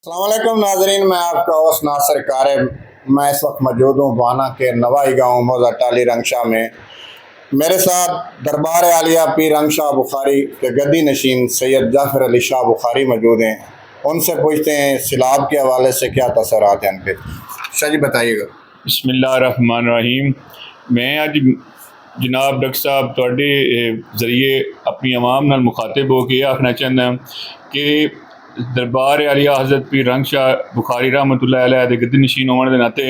अस्सलाम वालेकुम नाजरीन, मैं आपका होस्ट नासिर कारब। मैं इस वक्त मौजूद हूँ वाना के नवाई गाँव मौजा टाली रंगशाह में। मेरे साथ दरबार आलिया पीर रंगशाह बुखारी के गद्दी नशीन सैयद जाफर अली शाह बुखारी मौजूद हैं। उनसे पूछते हैं सिलाब के हवाले से क्या तसरात हैं उनके। शाह जी बताइएगा। बिस्मिल्लाहिर्रहमानिर्रहीम। मैं अज जनाब डॉक्टर साहब तुहाडे जरिए अपनी आवाम नाल मुखातिब हो के आखना चाहना कि दरबार आलिया हज़रत पीर रंगशाह बुखारी रहमतुल्लाह अलैह दे गद्दी नशीन होने के नाते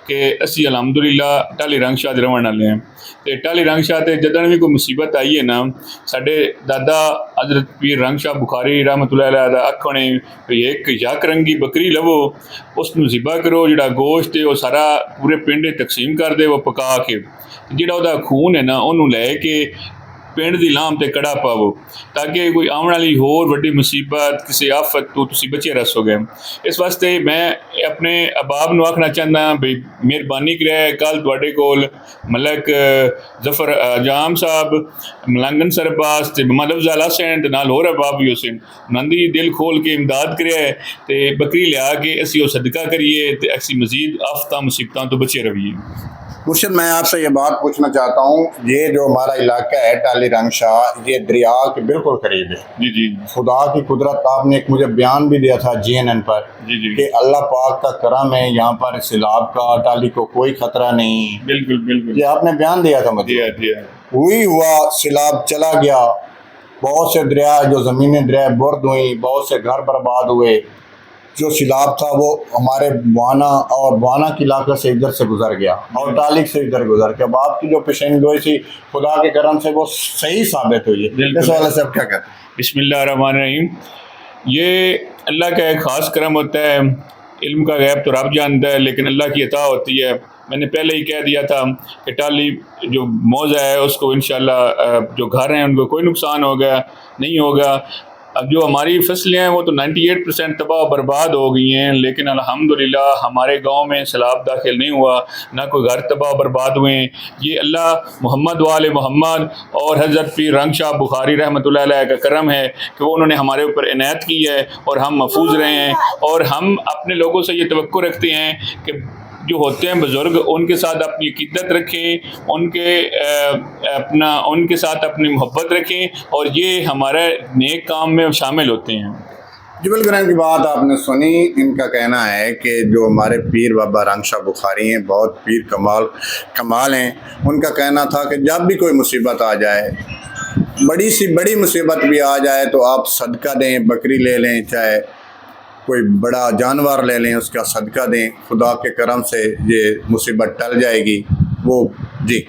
कि असी अलहमदुलिल्लाह टाली रंगशाह दे रहने वाले हैं। तो टाली रंगशाह ते जदन भी कोई मुसीबत आई है ना, साडे दादा हज़रत पीर रंगशाह बुखारी रहमतुल्लाह अलैह दा आखने एक यक रंगी बकरी लवो, उसनूं ज़िबा करो, जिहड़ा गोश्त है वो सारा पूरे पिंड तकसीम कर दे, वो पका के जिहड़ा उहदा खून है ना उन्होंने लैके पिंड की लाम ते कड़ा पावो, ताकि कोई आने वाली होर वड्डी मुसीबत किसी आफत तो तुसी बचे रह सकोगे। इस वास्ते मैं अपने अहबाब नूं आखना चाहना भी मेहरबानी करिए कल तुहाडे कोल मलक जफर जाम साहब, मलंगन सरबाज ते मोहम्मद अफजल हसन ते नाल होर अहबाब भी हुसन, उन्हां दिल खोल के इमदाद करिए ते बकरी लिया के असी सदका करिए ते असी मजीद आफतां मुसीबतां तो बचे रहिए। मुर्शिद, मैं आपसे ये बात पूछना चाहता हूँ, ये जो हमारा इलाका है टाली रंगशाह, ये दरिया के बिल्कुल करीब है। जी जी। खुदा की कुदरत, आपने एक मुझे बयान भी दिया था GNN पर जी जी कि अल्लाह पाक का करम है, यहाँ पर सैलाब का टाली को कोई खतरा नहीं। बिल्कुल बिल्कुल, ये आपने बयान दिया था मुझे। दिया हुई हुआ सैलाब चला गया, बहुत से दरिया जो ज़मीनें दरिया बुर्द हुई, बहुत से घर बर्बाद हुए। जो सैलाब था वो हमारे वाना और वाना के इलाके से इधर से गुजर गया और टालिक से इधर गुजर गया। अब आपकी जो पेशेंगोई थी खुदा के करम से वो सही साबित हुई है। इस वाले से आप क्या कहते हैं? बिस्मिल्लाहिर्रहमानिर्रहीम। ये अल्लाह का एक ख़ास करम होता है। इल्म का गैब तो रब जानता है, लेकिन अल्लाह की अता होती है। मैंने पहले ही कह दिया था कि टाली जो मौज़ा है उसको इंशाअल्लाह जो घर हैं उनको कोई नुकसान नहीं होगा। अब जो हमारी फसलें हैं वो तो 98% तबाह बर्बाद हो गई हैं, लेकिन अल्हम्दुलिल्लाह हमारे गांव में सैलाब दाखिल नहीं हुआ, ना कोई घर तबाह बर्बाद हुए हैं। ये अल्लाह मोहम्मद वाले मोहम्मद और हज़रत पीर रंगशाह बुखारी रहमतुल्लाह अलैह का करम है कि वो उन्होंने हमारे ऊपर इनायत की है और हम महफूज रहे हैं। और हम अपने लोगों से ये तवक्को रखते हैं कि जो होते हैं बुज़ुर्ग उनके साथ अपनी अक़ीदत रखें, उनके साथ अपनी मोहब्बत रखें और ये हमारे नेक काम में शामिल होते हैं। जुबल ग्रहण की बात आपने सुनी। इनका कहना है कि जो हमारे पीर बाबा रंगशाह बुखारी हैं बहुत पीर कमाल हैं। उनका कहना था कि जब भी कोई मुसीबत आ जाए, बड़ी सी बड़ी मुसीबत भी आ जाए, तो आप सदका दें, बकरी ले लें, चाहे कोई बड़ा जानवर ले लें, उसका सदका दें, खुदा के करम से ये मुसीबत टल जाएगी। वो जी